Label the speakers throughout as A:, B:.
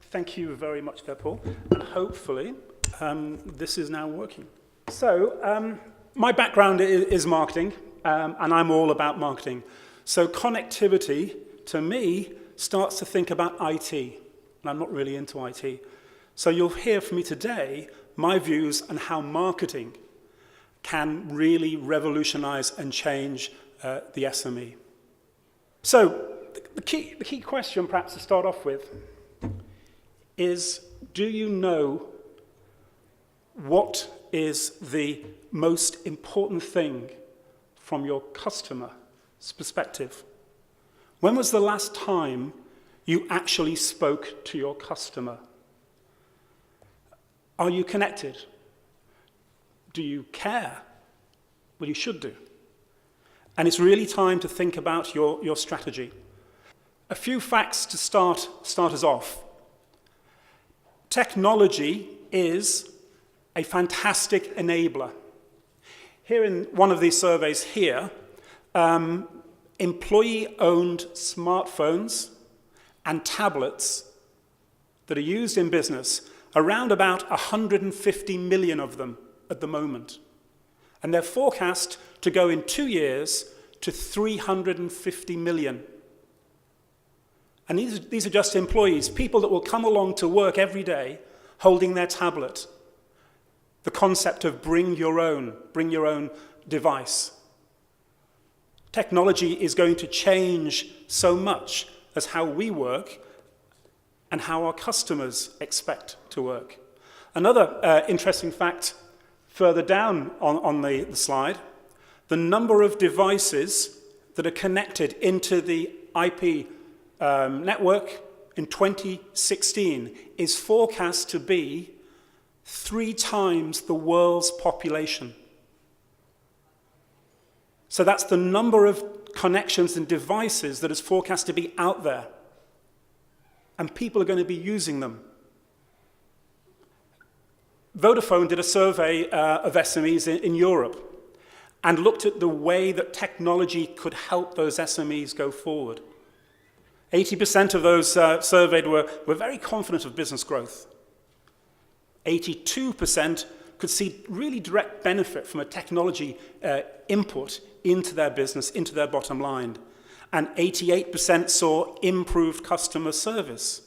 A: Thank you very much there, Paul. And hopefully, this is now working. So, my background is marketing, and I'm all about marketing. So connectivity, to me, starts to think about IT. And I'm not really into IT. So you'll hear from me today my views on how marketing can really revolutionize and change the SME. So the key question, perhaps to start off with, is do you know what is the most important thing from your customer's perspective? When was the last time you actually spoke to your customer? Are you connected? Do you care? Well, you should do. And it's really time to think about your strategy. A few facts to start us off. Technology is a fantastic enabler. Here in one of these surveys here, employee-owned smartphones and tablets that are used in business, around about 150 million of them at the moment. And they're forecast to go in 2 years to 350 million. And these are just employees, people that will come along to work every day holding their tablet. The concept of bring your own device. Technology is going to change so much as how we work and how our customers expect to work. Another interesting fact further down on the slide, the number of devices that are connected into the IP network in 2016 is forecast to be 3 times the world's population. So that's the number of connections and devices that is forecast to be out there. And people are going to be using them. Vodafone did a survey of SMEs in Europe and looked at the way that technology could help those SMEs go forward. 80% of those surveyed were very confident of business growth. 82% could see really direct benefit from a technology input into their business, into their bottom line. And 88% saw improved customer service.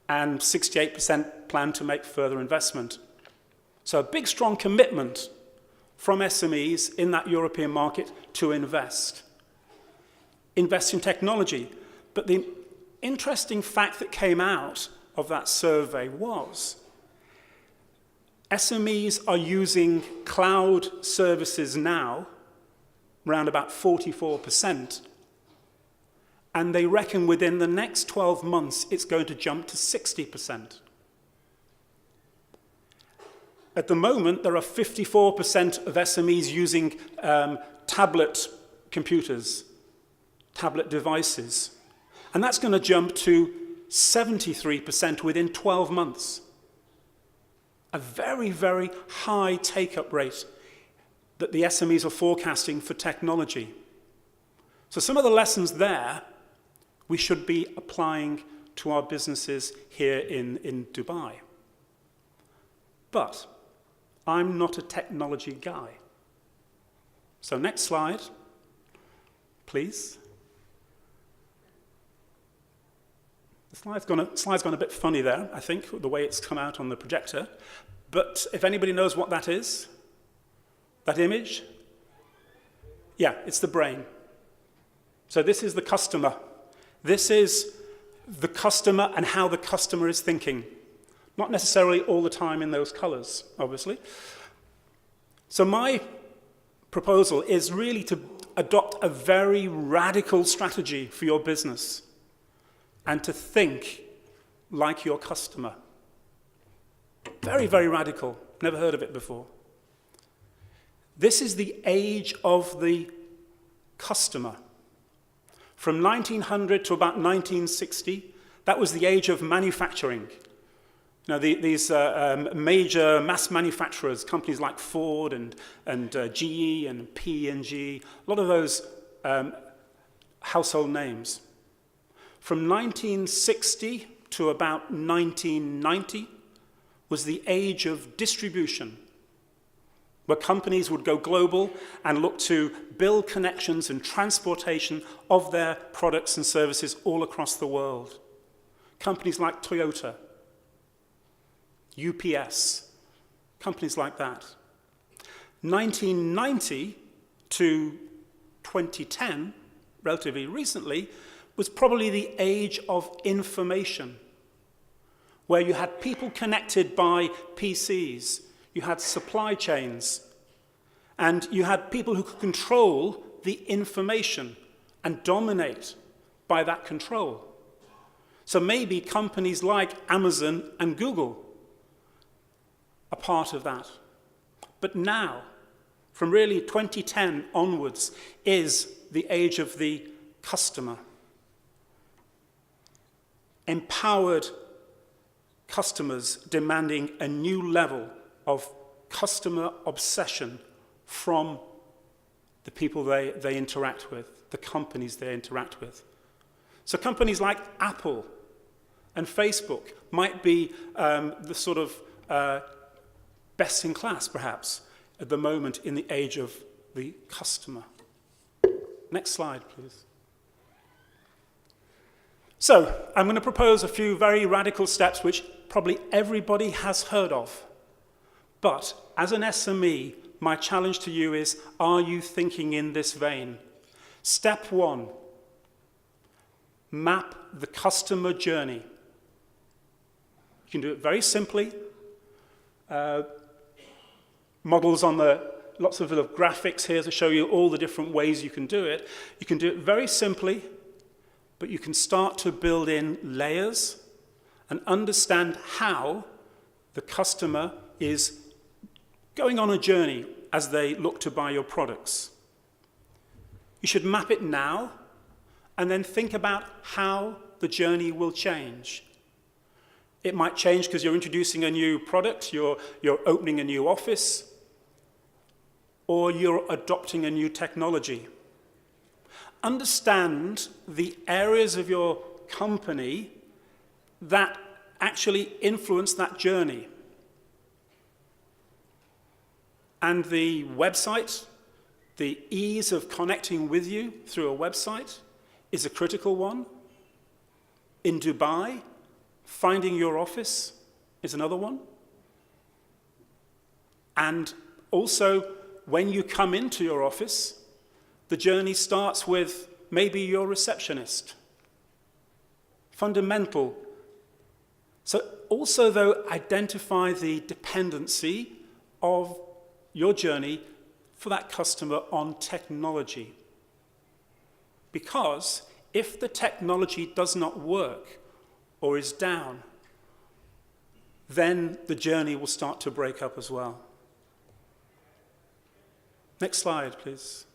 A: And 68% plan to make further investment. So a big, strong commitment from SMEs in that European market to invest. Invest in technology. But the interesting fact that came out of that survey was SMEs are using cloud services now, around about 44%, and they reckon within the next 12 months it's going to jump to 60%. At the moment, there are 54% of SMEs using tablet computers, tablet devices, and that's going to jump to 73% within 12 months. A very, very high take-up rate that the SMEs are forecasting for technology. So some of the lessons there we should be applying to our businesses here in Dubai. But I'm not a technology guy. So next slide, please. The slide's gone a bit funny there, I think, the way it's come out on the projector. But if anybody knows what that is, that image? Yeah, it's the brain. So this is the customer. This is the customer and how the customer is thinking. Not necessarily all the time in those colors, obviously. So my proposal is really to adopt a very radical strategy for your business and to think like your customer. Very, very radical. Never heard of it before. This is the age of the customer. From 1900 to about 1960, that was the age of manufacturing. Now, these major mass manufacturers, companies like Ford and GE and P&G, a lot of those household names. From 1960 to about 1990 was the age of distribution, where companies would go global and look to build connections and transportation of their products and services all across the world. Companies like Toyota, UPS, companies like that. 1990 to 2010, relatively recently, was probably the age of information, where you had people connected by PCs, you had supply chains, and you had people who could control the information and dominate by that control. So maybe companies like Amazon and Google are part of that. But now, from really 2010 onwards, is the age of the customer. Empowered customers demanding a new level of customer obsession from the people they interact with, the companies they interact with. So companies like Apple and Facebook might be the sort of best in class, perhaps, at the moment in the age of the customer. Next slide, please. So I'm going to propose a few very radical steps which probably everybody has heard of. But as an SME, my challenge to you is, are you thinking in this vein? Step 1, map the customer journey. You can do it very simply. Models on lots of little graphics here to show you all the different ways you can do it. You can do it very simply, but you can start to build in layers and understand how the customer is going on a journey as they look to buy your products. You should map it now and then think about how the journey will change. It might change because you're introducing a new product, you're opening a new office, or you're adopting a new technology. Understand the areas of your company that actually influence that journey. And the website, the ease of connecting with you through a website is a critical one. In Dubai, finding your office is another one. And also, when you come into your office, the journey starts with maybe your receptionist. Fundamental. So also, though, identify the dependency of your journey for that customer on technology. Because if the technology does not work or is down, then the journey will start to break up as well. Next slide, please.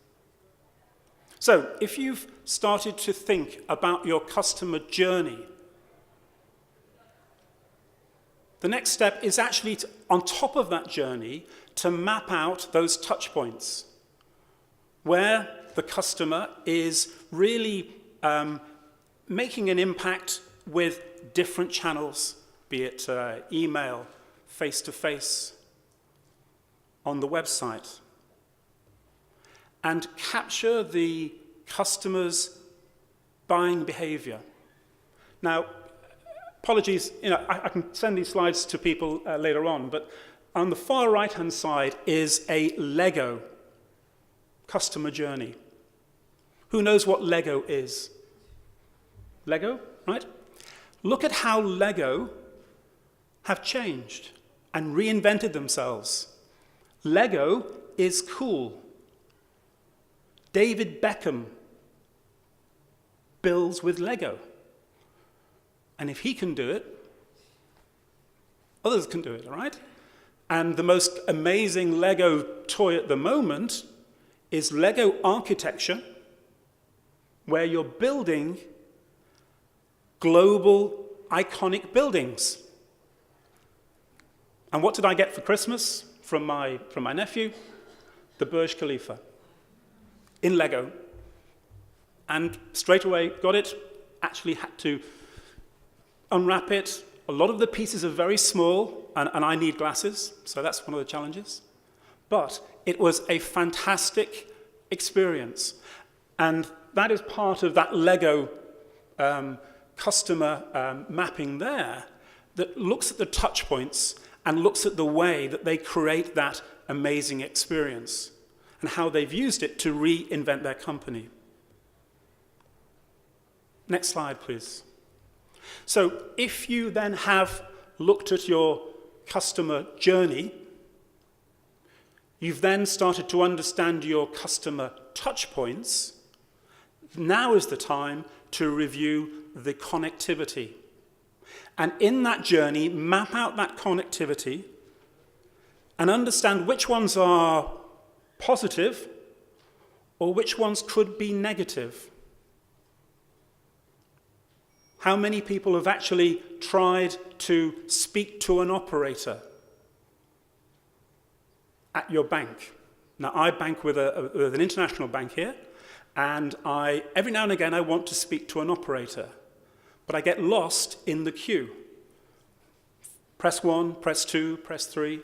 A: So, if you've started to think about your customer journey, the next step is actually, on top of that journey, to map out those touch points where the customer is really making an impact with different channels, be it email, face-to-face, on the website. And capture the customer's buying behavior. Now, apologies, I can send these slides to people later on, but on the far right-hand side is a Lego customer journey. Who knows what Lego is? Lego, right? Look at how Lego have changed and reinvented themselves. Lego is cool. David Beckham builds with Lego. And if he can do it, others can do it, all right? And the most amazing Lego toy at the moment is Lego architecture, where you're building global iconic buildings. And what did I get for Christmas from my nephew? The Burj Khalifa in Lego. And straight away got it, actually had to unwrap it. A lot of the pieces are very small, and I need glasses, so that's one of the challenges. But it was a fantastic experience. And that is part of that Lego customer mapping there that looks at the touch points and looks at the way that they create that amazing experience and how they've used it to reinvent their company. Next slide, please. So if you then have looked at your customer journey, you've then started to understand your customer touch points. Now is the time to review the connectivity. And in that journey, map out that connectivity and understand which ones are positive or which ones could be negative. How many people have actually tried to speak to an operator at your bank? Now, I bank with an international bank here, and every now and again I want to speak to an operator, but I get lost in the queue. Press 1, press 2, press 3,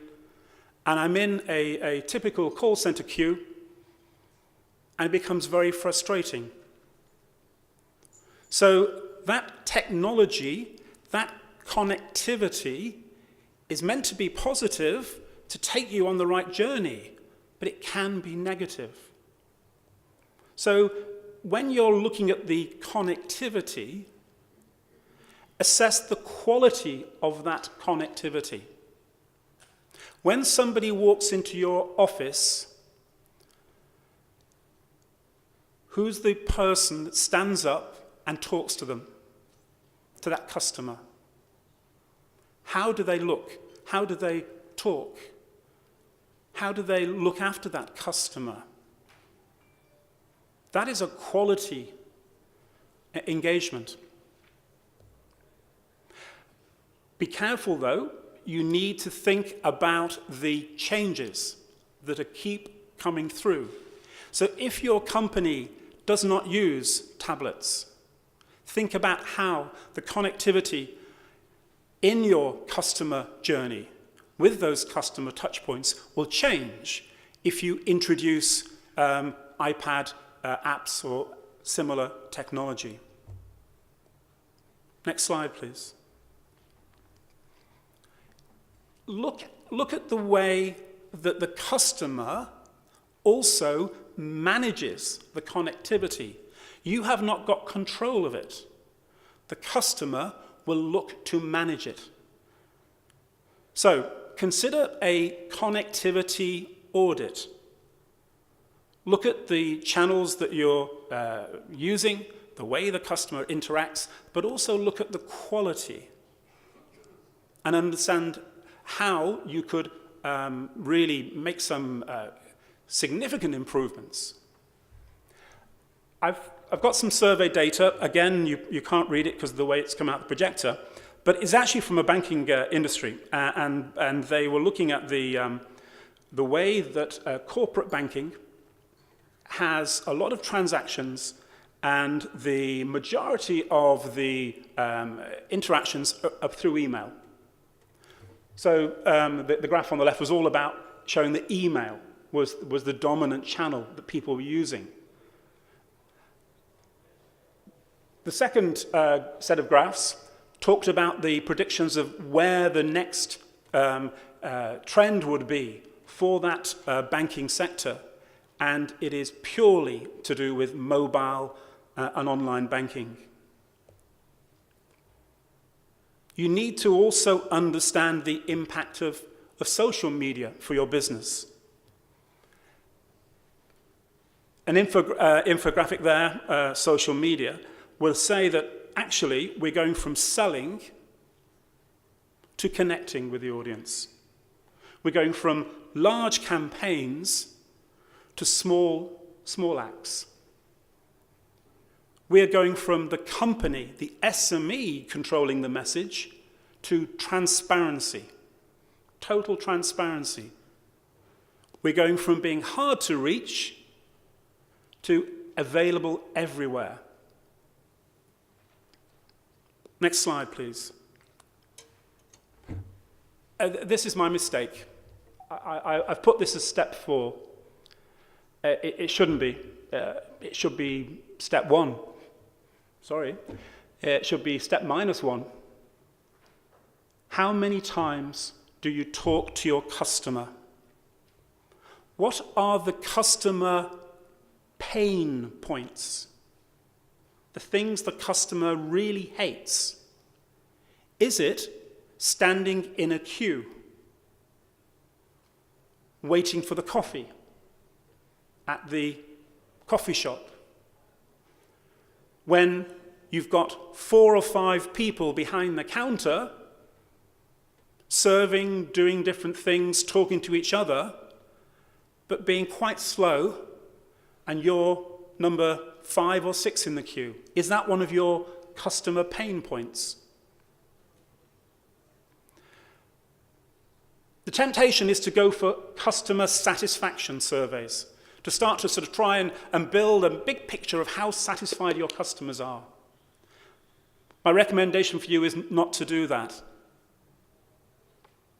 A: and I'm in a typical call center queue, and it becomes very frustrating. So that technology, that connectivity is meant to be positive to take you on the right journey, but it can be negative. So when you're looking at the connectivity, assess the quality of that connectivity. When somebody walks into your office, who's the person that stands up and talks to them, to that customer? How do they look? How do they talk? How do they look after that customer? That is a quality engagement. Be careful, though. You need to think about the changes that keep coming through. So if your company does not use tablets, think about how the connectivity in your customer journey with those customer touchpoints will change if you introduce iPad apps or similar technology. Next slide, please. Look at the way that the customer also manages the connectivity. You have not got control of it. The customer will look to manage it. So consider a connectivity audit. Look at the channels that you're using, the way the customer interacts, but also look at the quality and understand how you could really make some significant improvements. I've got some survey data. Again, you can't read it because of the way it's come out the projector, but it's actually from a banking industry, and they were looking at the way that corporate banking has a lot of transactions, and the majority of the interactions are through email. So the graph on the left was all about showing that email was the dominant channel that people were using. The second set of graphs talked about the predictions of where the next trend would be for that banking sector, and it is purely to do with mobile and online banking. You need to also understand the impact of social media for your business. An infographic there, social media, will say that actually we're going from selling to connecting with the audience. We're going from large campaigns to small acts. We're going from the company, the SME, controlling the message to transparency, total transparency. We're going from being hard to reach to available everywhere. Next slide, please. This is my mistake. I've put this as step 4. It shouldn't be. It should be step 1. Sorry. It should be step -1. How many times do you talk to your customer? What are the customer pain points? The things the customer really hates? Is it standing in a queue, waiting for the coffee at the coffee shop, when you've got 4 or 5 people behind the counter serving, doing different things, talking to each other, but being quite slow, and you're number 5 or 6 in the queue? Is that one of your customer pain points? The temptation is to go for customer satisfaction surveys, to start to sort of try and build a big picture of how satisfied your customers are. My recommendation for you is not to do that.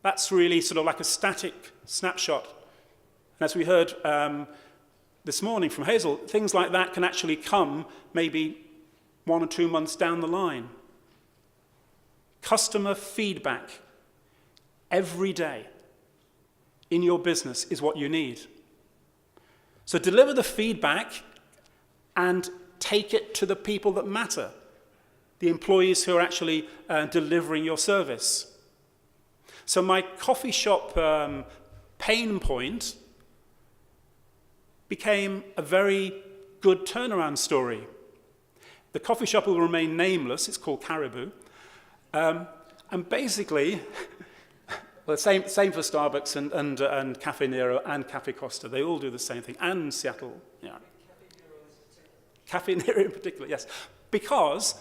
A: That's really sort of like a static snapshot. And as we heard this morning from Hazel, things like that can actually come maybe 1 or 2 months down the line. Customer feedback every day in your business is what you need. So deliver the feedback and take it to the people that matter, the employees who are actually delivering your service. So my coffee shop pain point became a very good turnaround story. The coffee shop will remain nameless. It's called Caribou. And basically, well, same for Starbucks and Cafe Nero and Cafe Costa. They all do the same thing. And Seattle. Yeah. Cafe Nero in particular, yes. Because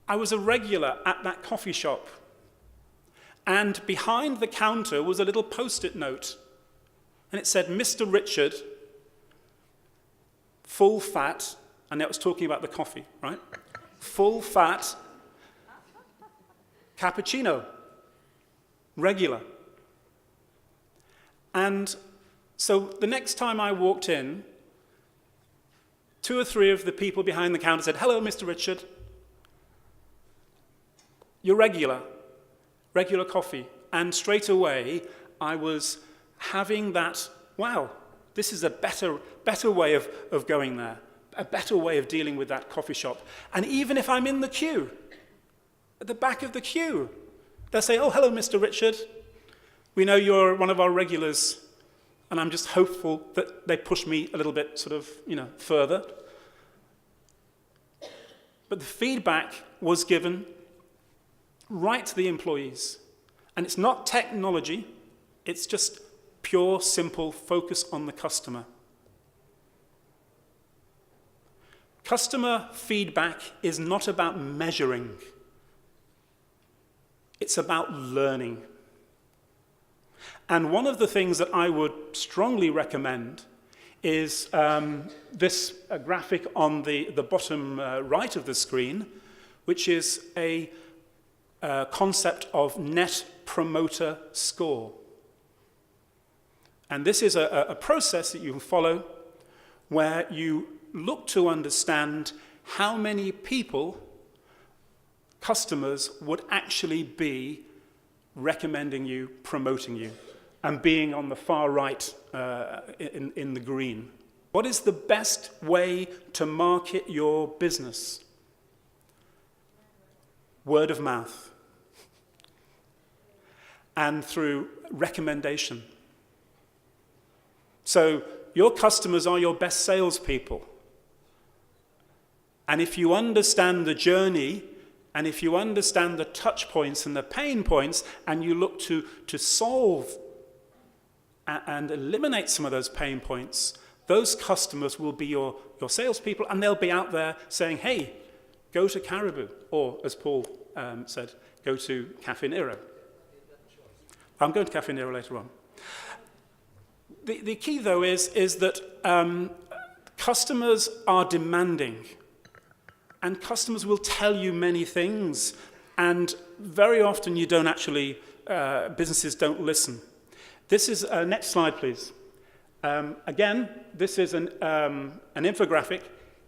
A: I was a regular at that coffee shop. And behind the counter was a little post-it note. And it said, Mr. Richard, full fat, and that was talking about the coffee, right? Full fat, cappuccino, regular. And so the next time I walked in, 2 or 3 of the people behind the counter said, hello, Mr. Richard. You're regular coffee. And straight away, I was having that, wow, this is a better way of going there, a better way of dealing with that coffee shop. And even if I'm in the queue, at the back of the queue, they'll say, oh, hello, Mr. Richard. We know you're one of our regulars, and I'm just hopeful that they push me a little bit sort of, further. But the feedback was given right to the employees. And it's not technology, it's just pure, simple focus on the customer. Customer feedback is not about measuring. It's about learning. And one of the things that I would strongly recommend is this graphic on the bottom right of the screen, which is a concept of Net Promoter Score. And this is a process that you can follow where you look to understand how many people, customers, would actually be recommending you, promoting you, and being on the far right in the green. What is the best way to market your business? Word of mouth. And through recommendation. So your customers are your best salespeople. And if you understand the journey, and if you understand the touch points and the pain points, and you look to solve and eliminate some of those pain points, those customers will be your salespeople, and they'll be out there saying, hey, go to Caribou, or as Paul said, go to Cafe Nero. I'm going to Cafe Nero later on. The key, though, is that customers are demanding, and customers will tell you many things, and very often you don't actually businesses don't listen. This is, next slide, please. Again, this is an infographic.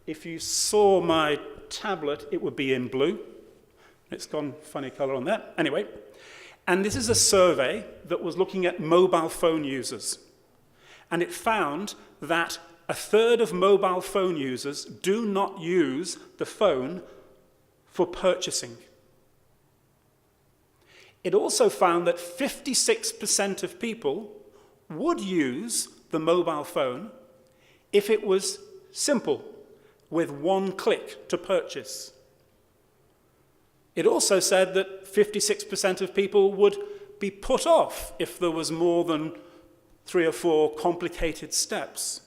A: If you saw my tablet, it would be in blue. It's gone funny color on that. Anyway, and this is a survey that was looking at mobile phone users. And it found that a third of mobile phone users do not use the phone for purchasing. It also found that 56% of people would use the mobile phone if it was simple, with one click to purchase. It also said that 56% of people would be put off if there was more than 3 or 4 complicated steps.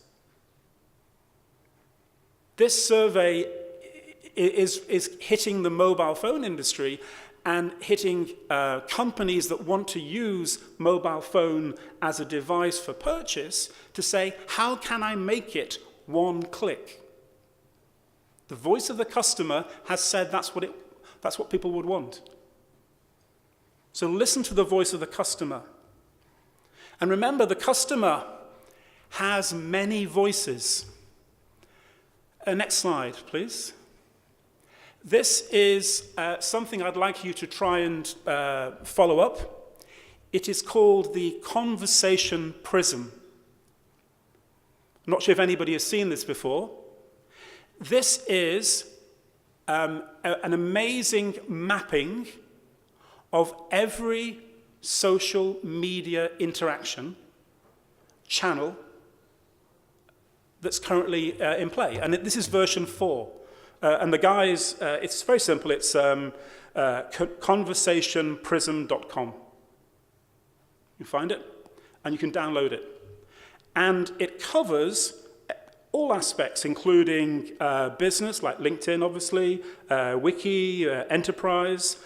A: This survey is hitting the mobile phone industry and hitting companies that want to use mobile phone as a device for purchase to say, how can I make it one click? The voice of the customer has said that's what people would want. So listen to the voice of the customer. And remember, the customer has many voices. Next slide, please. This is something I'd like you to try and follow up. It is called the conversation prism. I'm not sure if anybody has seen this before. This is an amazing mapping of every social media interaction channel that's currently in play. And this is version 4. And the guys, it's very simple. It's conversationprism.com. You find it, and you can download it. And it covers all aspects, including business, like LinkedIn, obviously, wiki, enterprise,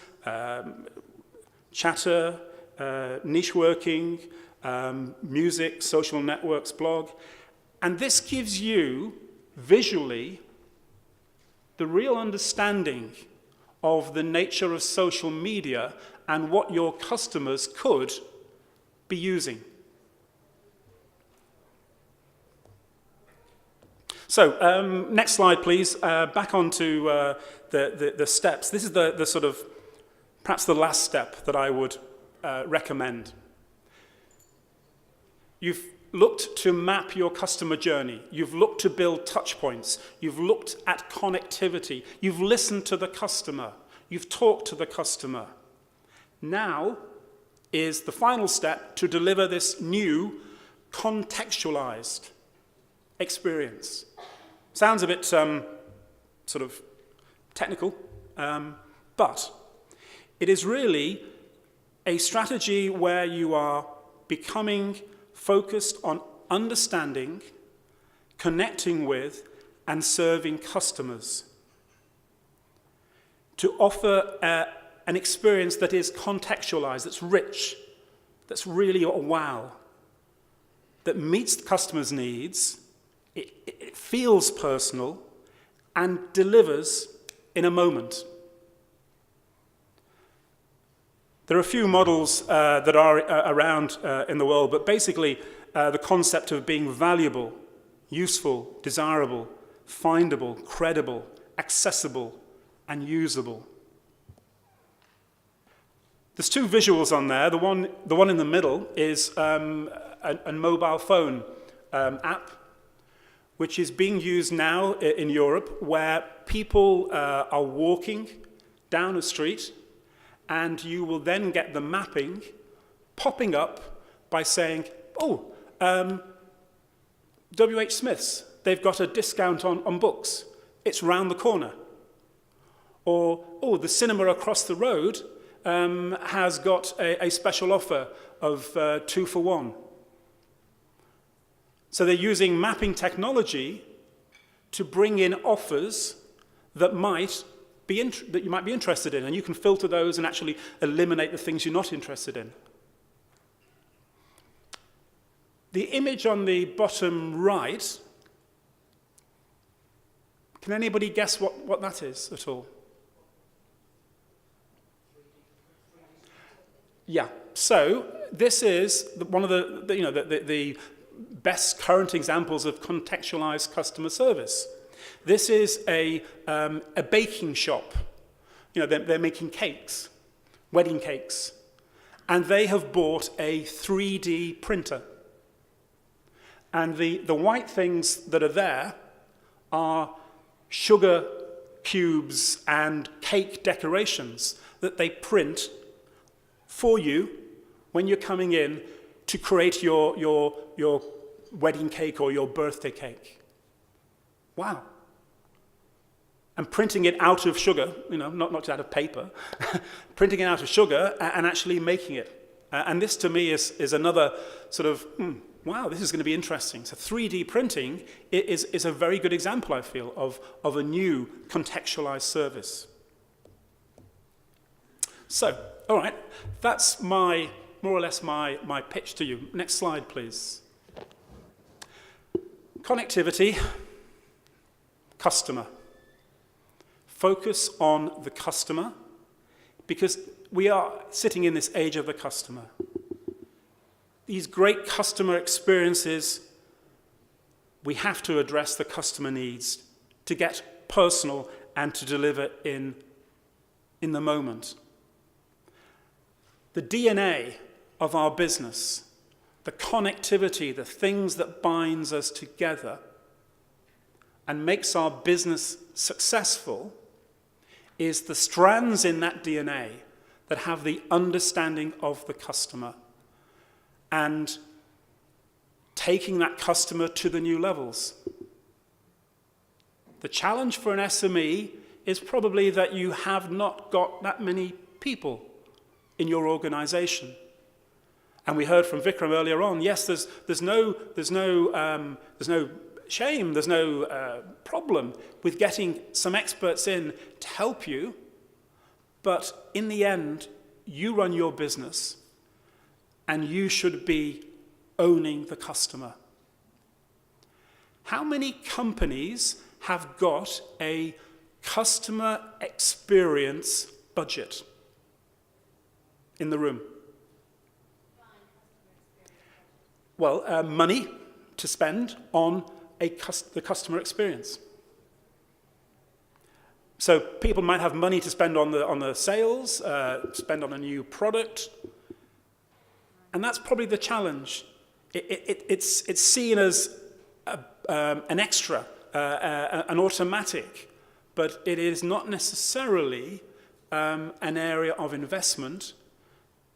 A: chatter, niche working, music, social networks, blog. And this gives you, visually, the real understanding of the nature of social media and what your customers could be using. So, next slide, please. Back onto the steps. This is the sort of, perhaps the last step that I would recommend. You've looked to map your customer journey. You've looked to build touch points. You've looked at connectivity. You've listened to the customer. You've talked to the customer. Now is the final step to deliver this new contextualized experience. Sounds a bit sort of technical, but it is really a strategy where you are becoming focused on understanding, connecting with, and serving customers. To offer an experience that is contextualized, that's rich, that's really a wow, that meets the customer's needs, it feels personal, and delivers in a moment. There are a few models that are around in the world, but basically the concept of being valuable, useful, desirable, findable, credible, accessible, and usable. There's 2 visuals on there. The one in the middle is a mobile phone app, which is being used now in Europe, where people are walking down a street, and you will then get the mapping popping up by saying, oh, W.H. Smith's, they've got a discount on books. It's round the corner. Or, oh, the cinema across the road has got a special offer of 2 for 1. So they're using mapping technology to bring in offers that you might be interested in, and you can filter those and actually eliminate the things you're not interested in. The image on the bottom right, can anybody guess what that is at all? Yeah. So this is one of the best current examples of contextualized customer service. This is a baking shop. They're making cakes, wedding cakes, and they have bought a 3D printer. And the white things that are there are sugar cubes and cake decorations that they print for you when you're coming in to create your wedding cake or your birthday cake. Wow. And printing it out of sugar, not just out of paper, printing it out of sugar and actually making it. And this to me is another sort of, wow, this is going to be interesting. So 3D printing is a very good example, I feel, of a new contextualized service. So, all right, that's more or less my pitch to you. Next slide, please. Connectivity, customer. Focus on the customer, because we are sitting in this age of the customer. These great customer experiences, we have to address the customer needs to get personal and to deliver in the moment. The DNA of our business, the connectivity, the things that binds us together and makes our business successful is the strands in that DNA that have the understanding of the customer and taking that customer to the new levels. The challenge for an SME is probably that you have not got that many people in your organization. And we heard from Vikram earlier on, yes, there's no shame, there's no problem with getting some experts in to help you, but in the end, you run your business and you should be owning the customer. How many companies have got a customer experience budget in the room? Well, money to spend on the customer experience. So people might have money to spend on the sales, spend on a new product, and that's probably the challenge. It's seen as an extra, an automatic, but it is not necessarily an area of investment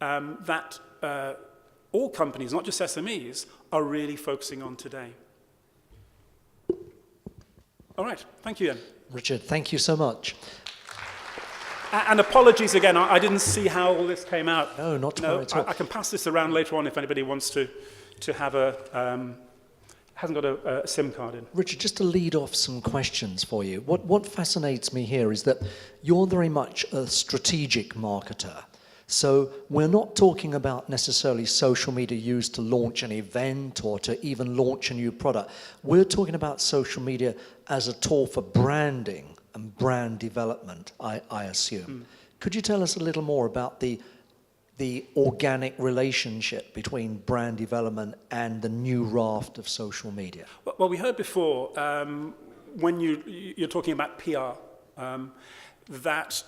A: that all companies, not just SMEs, are really focusing on today. All right, thank you then.
B: Richard, thank you so much.
A: And apologies again, I didn't see how all this came out.
B: No, not to worry at all.
A: I can pass this around later on if anybody wants to have hasn't got a SIM card in.
B: Richard, just to lead off some questions for you. What fascinates me here is that you're very much a strategic marketer. So we're not talking about necessarily social media used to launch an event or to even launch a new product. We're talking about social media as a tool for branding and brand development, I assume. Could you tell us a little more about the organic relationship between brand development and the new raft of social media?
A: Well, we heard before, when you're talking about PR, that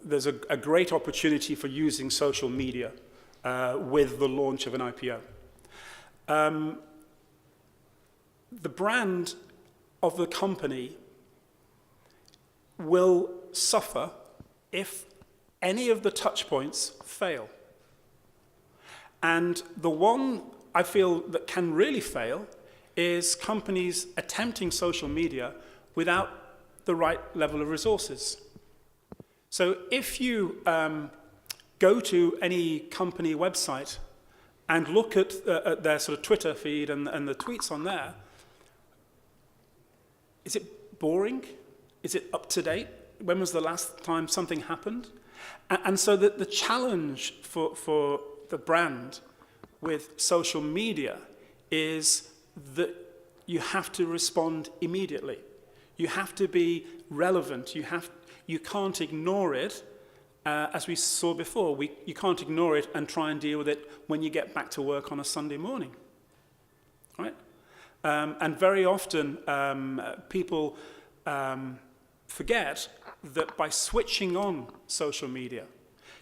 A: there's a great opportunity for using social media with the launch of an IPO. The brand of the company will suffer if any of the touch points fail. And the one I feel that can really fail is companies attempting social media without the right level of resources. So if you go to any company website and look at their sort of Twitter feed and the tweets on there, is it boring? Is it up to date? When was the last time something happened? And so the challenge for the brand with social media is that you have to respond immediately. You have to be relevant. You can't ignore it as we saw before, you can't ignore it and try and deal with it when you get back to work on a Sunday morning, right? And very often, people forget that by switching on social media,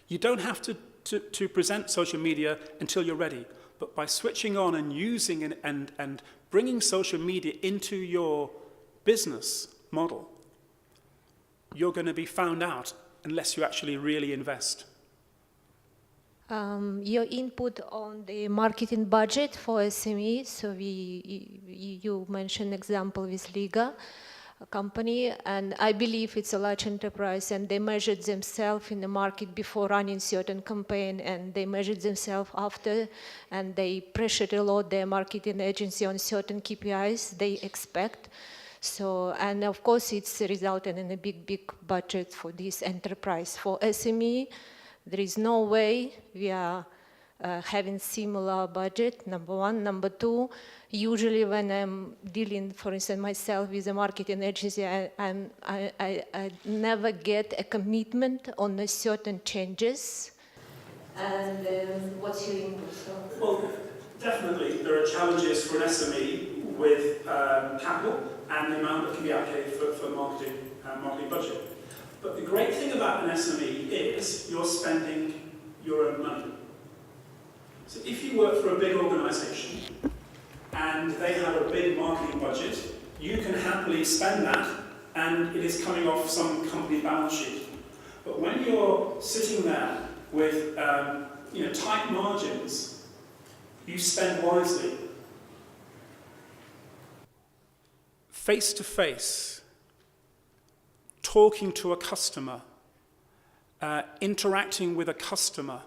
A: you don't have to present social media until you're ready, but by switching on and using and bringing social media into your business model, you're going to be found out unless you actually really invest.
C: Your input on the marketing budget for SMEs, so you mentioned example with Liga company, and I believe it's a large enterprise, and they measured themselves in the market before running certain campaign, and they measured themselves after, and they pressured a lot their marketing agency on certain KPIs they expect. So, and of course it's resulted in a big budget for this enterprise. For SME, there is no way we are having similar budget, number one. Number two, usually when I'm dealing, for instance, myself with a marketing agency, I never get a commitment on a certain changes. And what's your input?
A: Well, definitely there are challenges for an SME with capital and the amount that can be allocated for marketing budget. But the great thing about an SME is you're spending your own money. So if you work for a big organisation and they have a big marketing budget, you can happily spend that and it is coming off some company balance sheet. But when you're sitting there with tight margins, you spend wisely. Face to face, talking to a customer, interacting with a customer,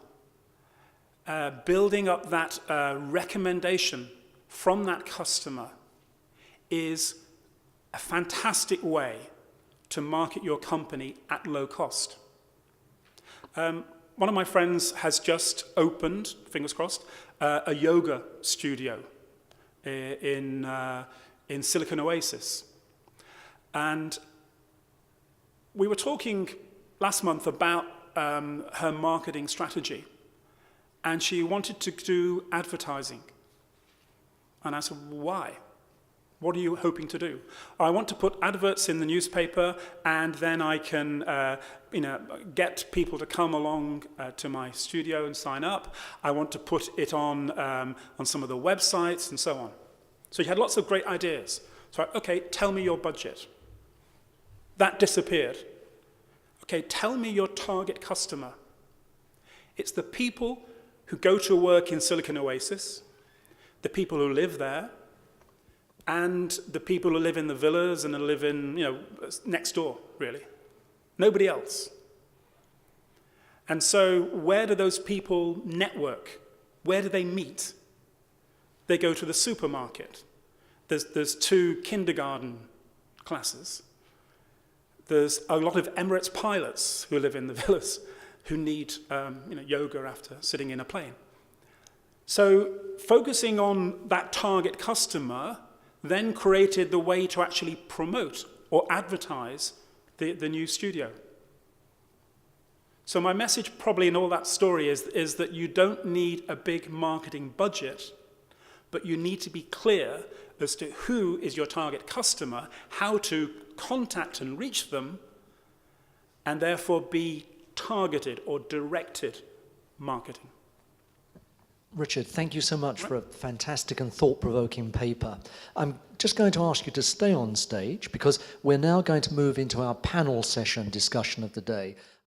A: building up that recommendation from that customer is a fantastic way to market your company at low cost. One of my friends has just opened, fingers crossed, a yoga studio in Silicon Oasis. And we were talking last month about her marketing strategy, and she wanted to do advertising. And I said, why? What are you hoping to do? I want to put adverts in the newspaper, and then I can get people to come along to my studio and sign up. I want to put it on some of the websites and so on. So she had lots of great ideas. So, okay, tell me your budget. That disappeared. Okay, tell me your target customer. It's the people who go to work in Silicon Oasis, the people who live there, and the people who live in the villas and who live in, next door, really. Nobody else. And so where do those people network? Where do they meet? They go to the supermarket. There's 2 kindergarten classes. There's a lot of Emirates pilots who live in the villas who need yoga after sitting in a plane. So focusing on that target customer then created the way to actually promote or advertise the new studio. So my message probably in all that story is that you don't need a big marketing budget, but you need to be clear as to who is your target customer, how to contact and reach them, and therefore be targeted or directed marketing.
B: Richard, thank you so much for a fantastic and thought-provoking paper. I'm just going to ask you to stay on stage because we're now going to move into our panel session discussion of the day.